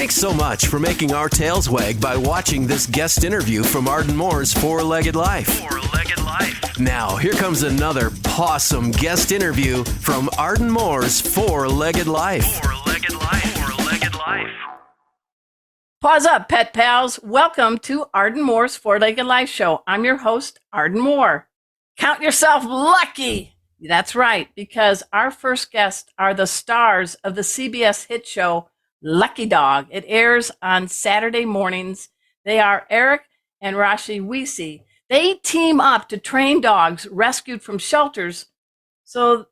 Thanks so much for making our tails wag by watching this guest interview from Arden Moore's Four-Legged Life. Four-Legged Life. Now, here comes another pawsome guest interview from Arden Moore's Four-Legged Life. Four-Legged Life. Four-Legged Life. Pause up, pet pals. Welcome to Arden Moore's Four-Legged Life show. I'm your host, Arden Moore. Count yourself lucky. That's right, because our first guests are the stars of the CBS hit show, Lucky Dog. It airs on Saturday mornings. They are Eric and Rashi Weesey. They team up to train dogs rescued from shelters so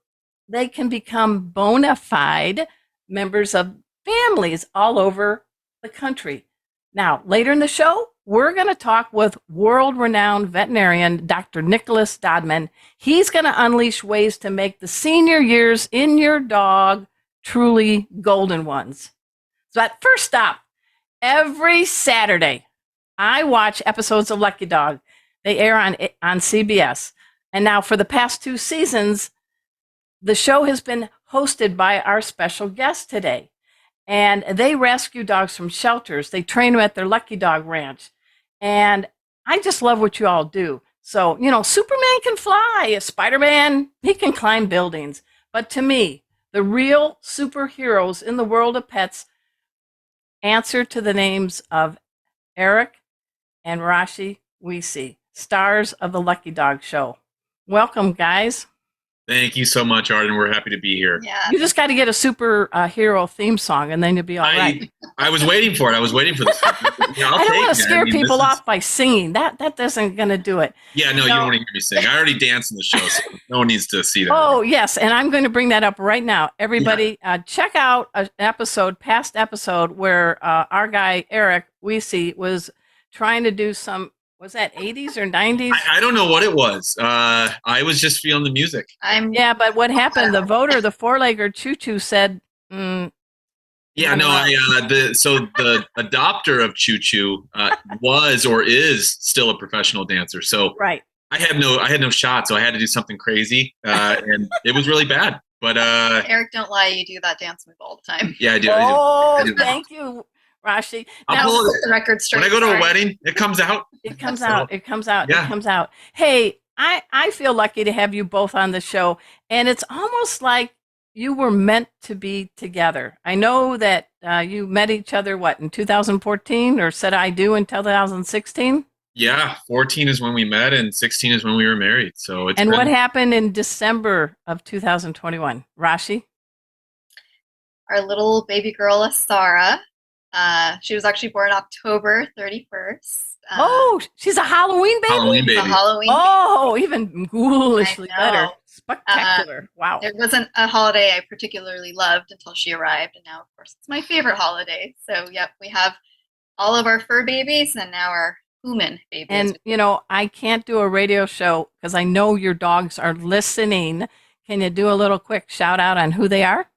they can become bona fide members of families all over the country. Now, later in the show, we're going to talk with world-renowned veterinarian Dr. Nicholas Dodman. He's going to unleash ways to make the senior years in your dog truly golden ones. So at first stop, every Saturday, I watch episodes of Lucky Dog. They air on CBS. And now for the past 2 seasons, the show has been hosted by our special guest today. And they rescue dogs from shelters. They train them at their Lucky Dog Ranch. And I just love what you all do. So, Superman can fly. Spider-Man, he can climb buildings. But to me, the real superheroes in the world of pets answer to the names of Eric and Rashi Weesey, stars of the Lucky Dog show. Welcome, guys. Thank you so much, Arden. We're happy to be here. Yeah. You just got to get a superhero theme song, and then you'll be all right. I was waiting for it. I was waiting for this. I don't want to scare people off by singing. That isn't going to do it. Yeah, no, you don't want to hear me sing. I already danced in the show, so no one needs to see that. Oh, yes, and I'm going to bring that up right now. Everybody, check out an past episode, where our guy, Eric Weesey, was trying to do some, was that 80s or 90s? I don't know what it was. I was just feeling the music. Yeah, but what happened? The voter, the four-legger Choo Choo said, the adopter of Choo Choo was or is still a professional dancer. So right. I had no shot, so I had to do something crazy, and it was really bad. But Eric, don't lie, you do that dance move all the time. Yeah, I do. I do. Thank you, Rashi. I'll pull the record straight. When I go to a wedding, it comes out. It comes out. It comes out. Yeah. It comes out. Hey, I feel lucky to have you both on the show, and it's almost like you were meant to be together. I know that you met each other, in 2014, or said I do in 2016? Yeah, 14 is when we met, and 16 is when we were married. So it's. And what happened in December of 2021, Rashi? Our little baby girl, Sarah. She was actually born October 31st. She's a Halloween baby? Halloween baby. A Halloween baby. Even ghoulishly better. Spectacular. Wow. It wasn't a holiday I particularly loved until she arrived, and now, of course, it's my favorite holiday. So, yep, we have all of our fur babies and now our human babies. And, I can't do a radio show because I know your dogs are listening. Can you do a little quick shout out on who they are?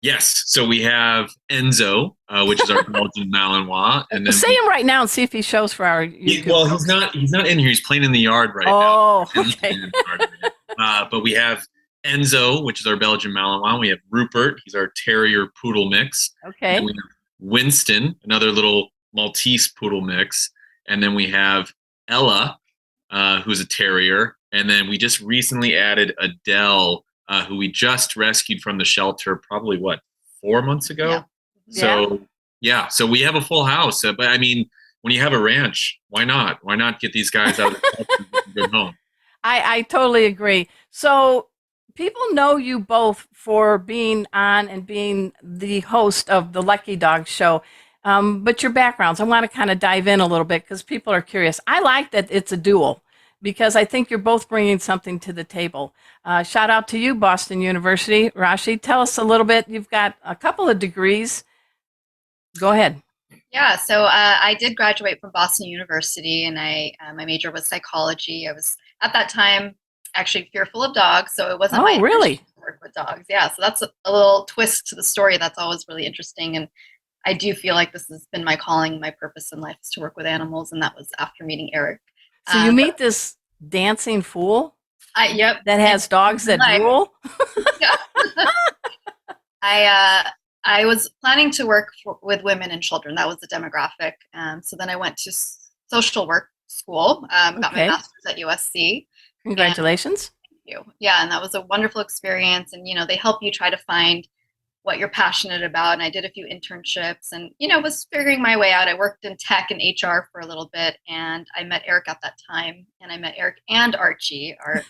Yes. So we have Enzo, which is our Belgian Malinois, and then say him right now and see if he shows for our. He's not in here. He's playing in the yard right now. Oh, okay. But we have Enzo, which is our Belgian Malinois. We have Rupert. He's our Terrier Poodle mix. Okay. And we have Winston, another little Maltese Poodle mix, and then we have Ella, who's a Terrier, and then we just recently added Adele, who we just rescued from the shelter probably 4 months ago. Yeah. So we have a full house. But I mean, when you have a ranch, why not? Why not get these guys out of the shelter and get them good home? I totally agree. So people know you both for being on and being the host of the Lucky Dog show. But your backgrounds, I want to kind of dive in a little bit because people are curious. I like that it's a duel, because I think you're both bringing something to the table. Shout out to you, Boston University. Rashi, tell us a little bit. You've got a couple of degrees. Go ahead. Yeah, so I did graduate from Boston University, and my major was psychology. I was, at that time, actually fearful of dogs, so it wasn't my really? to work with dogs. Yeah, so that's a little twist to the story that's always really interesting, and I do feel like this has been my calling, my purpose in life is to work with animals, and that was after meeting Eric. So you meet this dancing fool? Yep. That has dogs that drool? I I was planning to work with women and children. That was the demographic. So then I went to social work school, got my Okay. master's at USC. Congratulations. Thank you. Yeah, and that was a wonderful experience. And, they help you try to find what you're passionate about. And I did a few internships and, was figuring my way out. I worked in tech and HR for a little bit, and I met Eric at that time. And I met Eric and Archie, our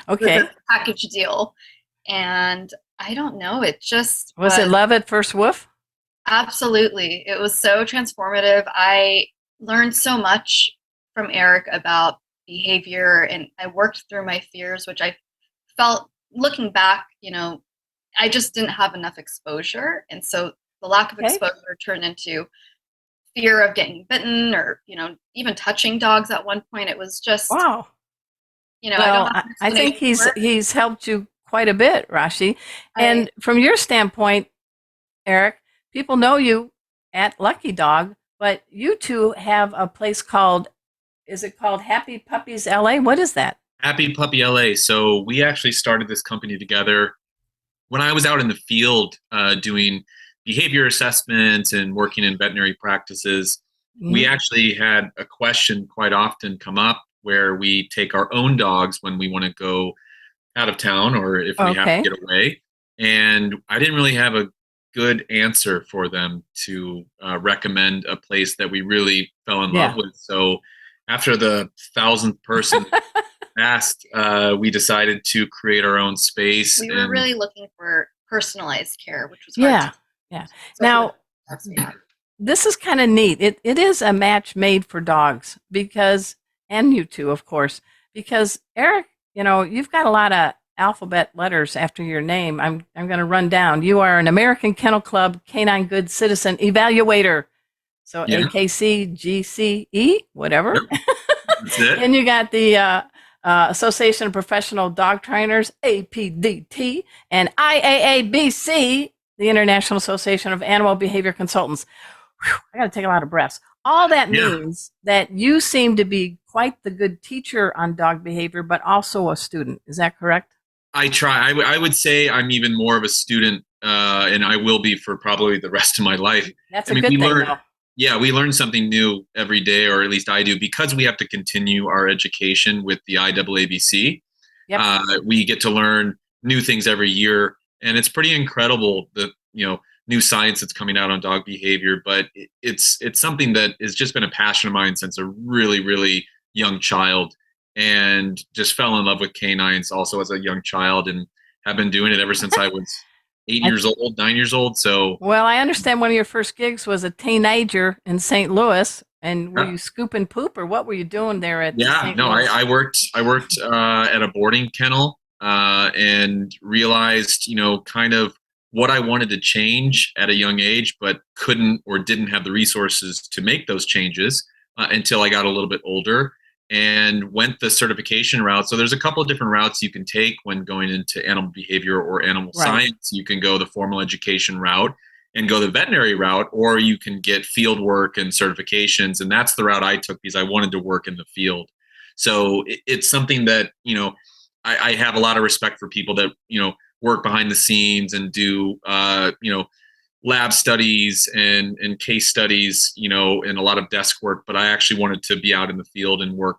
Okay. package deal. And I don't know, it just Was it love at first woof? Absolutely. It was so transformative. I learned so much from Eric about behavior, and I worked through my fears, which I felt looking back, I just didn't have enough exposure. And so the lack of exposure turned into fear of getting bitten or, even touching dogs at one point. It was just, wow. Well, I think he's helped you quite a bit, Rashi. And from your standpoint, Eric, people know you at Lucky Dog, but you two have a place called, is it called Happy Puppies LA? What is that? Happy Puppy LA. So we actually started this company together when I was out in the field doing behavior assessments and working in veterinary practices. Mm-hmm. We actually had a question quite often come up where we take our own dogs when we want to go out of town or if we have to get away. And I didn't really have a good answer for them to recommend a place that we really fell in love with. So after the 1,000th person asked, we decided to create our own space. We were really looking for personalized care, which was hard to Now, this is kind of neat. It is a match made for dogs because, and you two, of course, because Eric, you've got a lot of alphabet letters after your name. I'm going to run down. You are an American Kennel Club Canine Good Citizen Evaluator. So AKC, GCE, whatever. Yep. That's it. And you got the Association of Professional Dog Trainers, APDT, and IAABC, the International Association of Animal Behavior Consultants. Whew, I got to take a lot of breaths. All that means that you seem to be quite the good teacher on dog behavior, but also a student. Is that correct? I try. I would say I'm even more of a student, and I will be for probably the rest of my life. That's a good thing, though. Yeah, we learn something new every day, or at least I do, because we have to continue our education with the IAABC. Yep. We get to learn new things every year, and it's pretty incredible the new science that's coming out on dog behavior. But it's something that has just been a passion of mine since a really, really young child, and just fell in love with canines also as a young child, and have been doing it ever since I was 9 years old. So, well, I understand one of your first gigs was a teenager in St. Louis, and were you scooping poop, or what were you doing there at? St. Louis? I worked at a boarding kennel and realized kind of what I wanted to change at a young age, but couldn't or didn't have the resources to make those changes until I got a little bit older. And went the certification route. So there's a couple of different routes you can take when going into animal behavior or animal science. You can go the formal education route and go the veterinary route, or you can get field work and certifications. And that's the route I took because I wanted to work in the field. So it's something that, I have a lot of respect for people that, work behind the scenes and do, lab studies and case studies, and a lot of desk work, but I actually wanted to be out in the field and work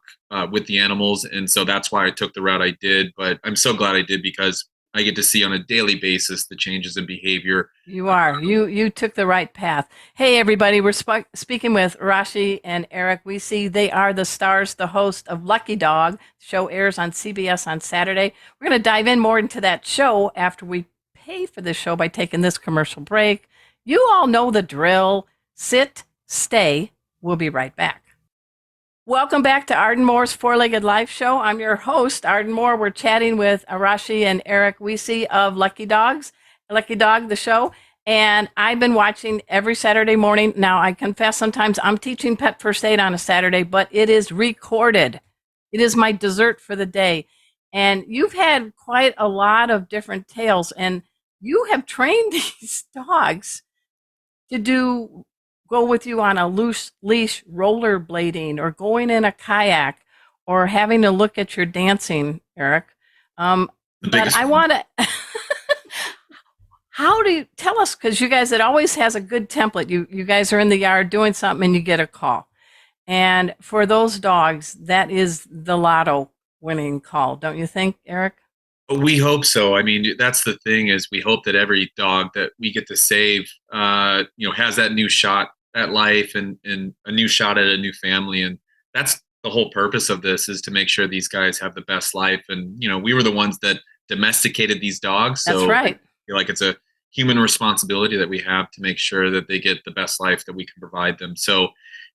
with the animals. And so that's why I took the route I did, but I'm so glad I did because I get to see on a daily basis the changes in behavior. You took the right path. Hey, everybody, we're speaking with Rashi and Eric. We see they are the stars, the host of Lucky Dog. The show airs on CBS on Saturday. We're going to dive in more into that show after we pay for the show by taking this commercial break. You all know the drill. Sit, stay. We'll be right back. Welcome back to Arden Moore's Four-Legged Life Show. I'm your host, Arden Moore. We're chatting with Arashi and Eric Weesey of Lucky Dog, the show. And I've been watching every Saturday morning. Now, I confess sometimes I'm teaching pet first aid on a Saturday, but it is recorded. It is my dessert for the day. And you've had quite a lot of different tales, and you have trained these dogs to go with you on a loose leash rollerblading or going in a kayak or having to look at your dancing, Eric. But I want to, how do you tell us? Because you guys, it always has a good template. You guys are in the yard doing something and you get a call. And for those dogs, that is the lotto winning call, don't you think, Eric? We hope so. I mean, that's the thing is we hope that every dog that we get to save, has that new shot at life and a new shot at a new family. And that's the whole purpose of this is to make sure these guys have the best life. And, we were the ones that domesticated these dogs. That's So I right. feel like it's a human responsibility that we have to make sure that they get the best life that we can provide them. So,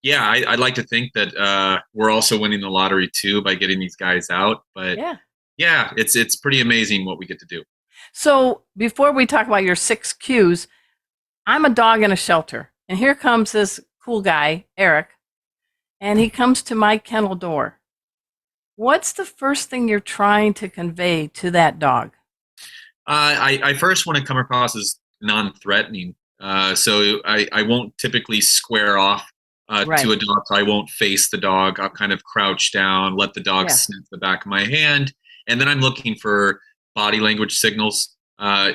yeah, I'd like to think that we're also winning the lottery too by getting these guys out. But Yeah. yeah, it's pretty amazing what we get to do. So before we talk about your 6 Qs, I'm a dog in a shelter. And here comes this cool guy, Eric, and he comes to my kennel door. What's the first thing you're trying to convey to that dog? I first want to come across as non-threatening. So I won't typically square off Right. to a dog. So I won't face the dog. I'll kind of crouch down, let the dog Yeah. sniff the back of my hand. And then I'm looking for body language signals.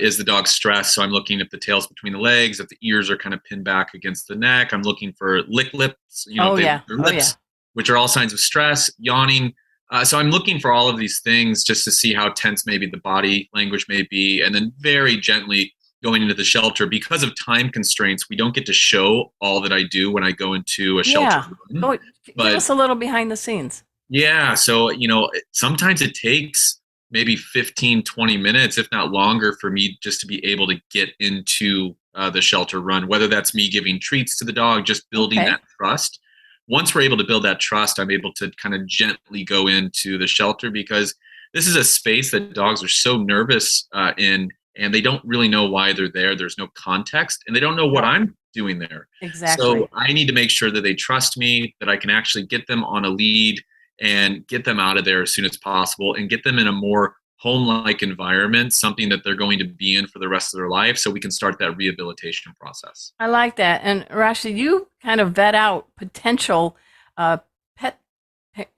Is the dog stressed? So I'm looking if the tail's between the legs, if the ears are kind of pinned back against the neck. I'm looking for lick lips, Oh, if yeah. their Oh, lips, yeah. which are all signs of stress, yawning. So I'm looking for all of these things just to see how tense maybe the body language may be, and then very gently going into the shelter. Because of time constraints, we don't get to show all that I do when I go into a shelter Yeah. room. Go, give But us a little behind the scenes. yeah, so sometimes it takes maybe 15, 20 minutes, if not longer, for me just to be able to get into the shelter run, whether that's me giving treats to the dog, just building Okay. that trust. Once we're able to build that trust, I'm able to kind of gently go into the shelter because this is a space that dogs are so nervous in, and they don't really know why they're there. There's no context, and they don't know what No, I'm doing there. So exactly. I need to make sure that they trust me, that I can actually get them on a lead and get them out of there as soon as possible and get them in a more home-like environment, something that they're going to be in for the rest of their life so we can start that rehabilitation process. I like that. And Rashi, you kind of vet out potential uh, pet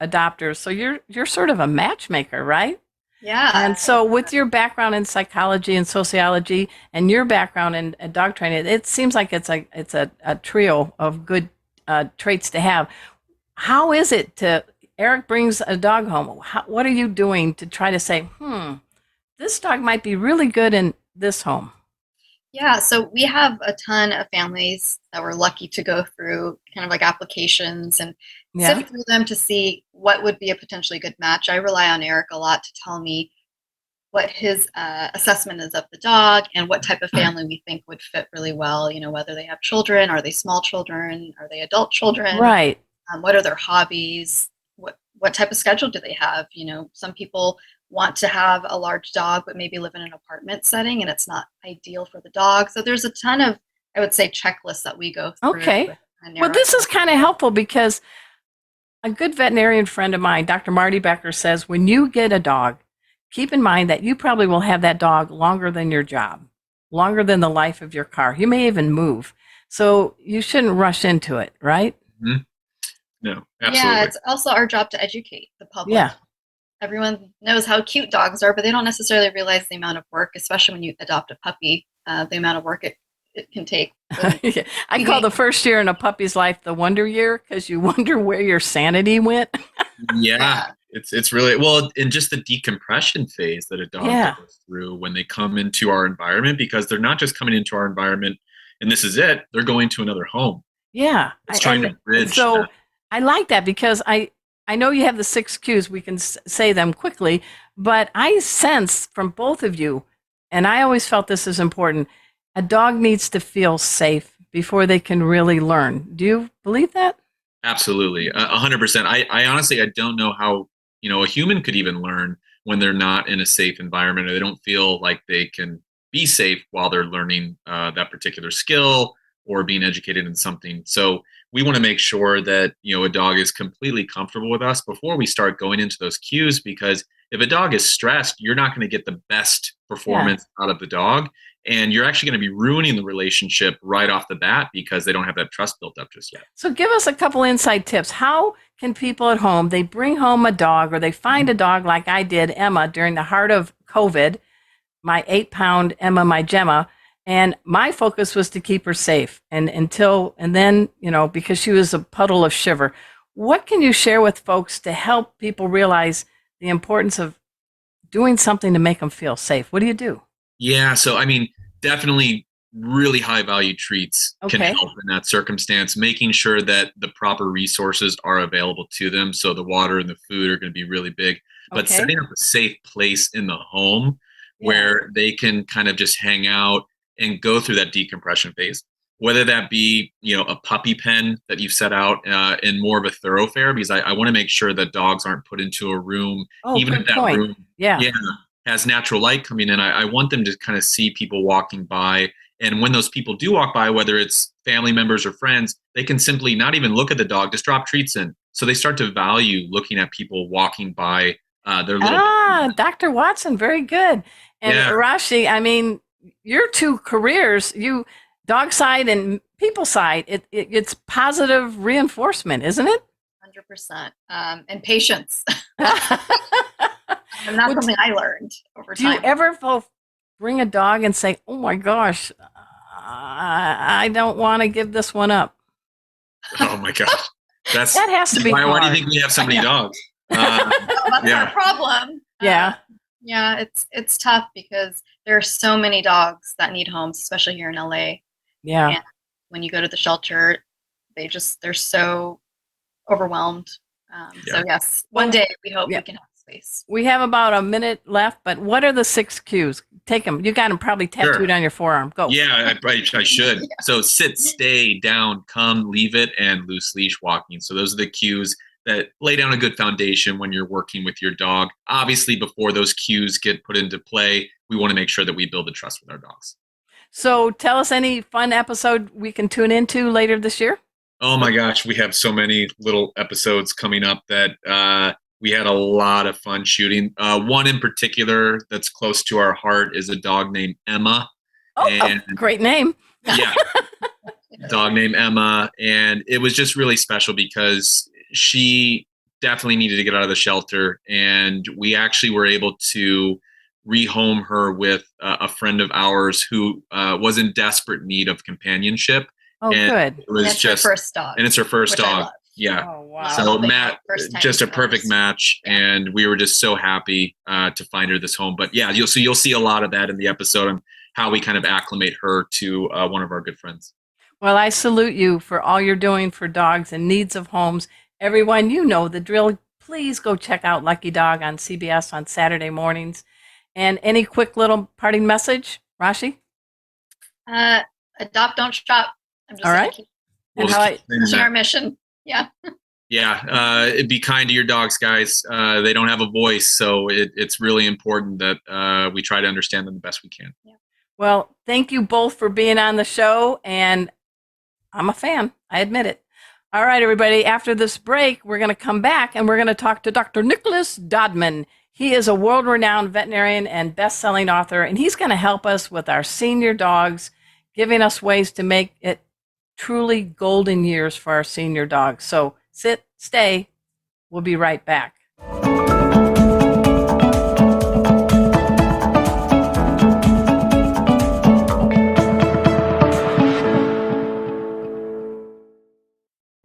adopters. So you're sort of a matchmaker, right? Yeah. And so with your background in psychology and sociology and your background in dog training, it seems like it's a trio of good traits to have. How is it to Eric brings a dog home? What are you doing to try to say, this dog might be really good in this home? Yeah, so we have a ton of families that we're lucky to go through kind of like applications and Yeah. sift through them to see what would be a potentially good match. I rely on Eric a lot to tell me what his assessment is of the dog and what type of family we think would fit really well. Whether they have children, are they small children, are they adult children, Right. what are their hobbies, what type of schedule do they have. Some people want to have a large dog but maybe live in an apartment setting and it's not ideal for the dog. So there's a ton of, I would say, checklists that we go through. Okay. Well, this is kind of helpful because a good veterinarian friend of mine, Dr. Marty Becker, says when you get a dog, keep in mind that you probably will have that dog longer than your job, longer than the life of your car. You may even move. So you shouldn't rush into it, right? Mm-hmm. No, Yeah, absolutely. it's also our job to educate the public. Yeah. Everyone knows how cute dogs are, but they don't necessarily realize the amount of work, especially when you adopt a puppy, the amount of work it can take. I call the first year in a puppy's life the wonder year because you wonder where your sanity went. Yeah, it's really well, and just the decompression phase that a dog Yeah. goes through when they come into our environment, because they're not just coming into our environment and this is it, they're going to another home. Yeah. It's trying to And bridge so that. I like that because I know you have the 6 Qs. We can say them quickly, but I sense from both of you, and I always felt this is important, a dog needs to feel safe before they can really learn. Do you believe that? Absolutely, 100%. I honestly, I don't know how a human could even learn when they're not in a safe environment or they don't feel like they can be safe while they're learning that particular skill or being educated in something. So we want to make sure that a dog is completely comfortable with us before we start going into those cues, because if a dog is stressed, you're not going to get the best performance out of the dog, and you're actually going to be ruining the relationship right off the bat because they don't have that trust built up just yet. So give us a couple inside tips. How can people at home, they bring home a dog or they find a dog like I did, Emma, during the heart of COVID, my 8-pound Emma, my Gemma, And my focus was to keep her safe. And then, because she was a puddle of shiver. What can you share with folks to help people realize the importance of doing something to make them feel safe? What do you do? Yeah, so I mean, definitely really high value treats can Okay. help in that circumstance, making sure that the proper resources are available to them. So the water and the food are going to be really big, but Okay. setting up a safe place in the home Yeah. where they can kind of just hang out and go through that decompression phase. Whether that be, a puppy pen that you've set out in more of a thoroughfare, because I want to make sure that dogs aren't put into a room, Oh, even if good that point. room, Yeah. has natural light coming in. I want them to kind of see people walking by. And when those people do walk by, whether it's family members or friends, they can simply not even look at the dog, just drop treats in. So they start to value looking at people walking by their little. Dr. Watson, very good. And Yeah. Rashi, I mean, your two careers, dog side and people side, it's positive reinforcement, isn't it? 100%. And patience. And that's something I learned over Do you time. ever bring a dog and say, "Oh my gosh, I don't want to give this one up"? Oh my gosh. That has to be why hard. do you think we have so many dogs? That's our problem. Yeah. Yeah, it's tough because there are so many dogs that need homes, especially here in LA. Yeah. And when you go to the shelter, they're so overwhelmed. So yes, one day we hope we can have space. We have about a minute left, but what are the 6 cues? Take them. You got them probably tattooed on your forearm. Go. Yeah, I should. So sit, stay, down, come, leave it, and loose leash walking. So those are the cues that lay down a good foundation when you're working with your dog. Obviously, before those cues get put into play, we want to make sure that we build the trust with our dogs. So tell us any fun episode we can tune into later this year. Oh my gosh, we have so many little episodes coming up that we had a lot of fun shooting. One in particular that's close to our heart is a dog named Emma. Oh, great name. Yeah. Dog named Emma. And it was just really special because she definitely needed to get out of the shelter. And we actually were able to rehome her with a friend of ours who was in desperate need of companionship. Oh, and good. It was it's her first dog. And it's her first dog. Yeah. Oh, wow. So Matt, just a perfect match, and we were just so happy to find her this home. But yeah, you'll see a lot of that in the episode and how we kind of acclimate her to one of our good friends. Well, I salute you for all you're doing for dogs in needs of homes. Everyone, you know the drill. Please go check out Lucky Dog on CBS on Saturday mornings. And any quick little parting message, Rashi? Adopt, don't shop. I'm just all right. And our mission. Yeah. Yeah. Be kind to your dogs, guys. They don't have a voice, so it's really important that we try to understand them the best we can. Yeah. Well, thank you both for being on the show, and I'm a fan. I admit it. All right, everybody. After this break, we're going to come back and we're going to talk to Dr. Nicholas Dodman. He is a world-renowned veterinarian and best-selling author, and he's going to help us with our senior dogs, giving us ways to make it truly golden years for our senior dogs. So sit, stay. We'll be right back.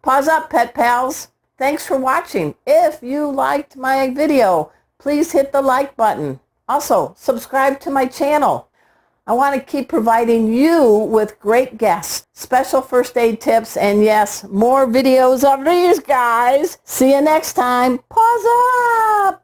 Pause up, pet pals. Thanks for watching. If you liked my video, please hit the like button. Also, subscribe to my channel. I want to keep providing you with great guests, special first aid tips, and yes, more videos of these guys. See you next time. Pause up!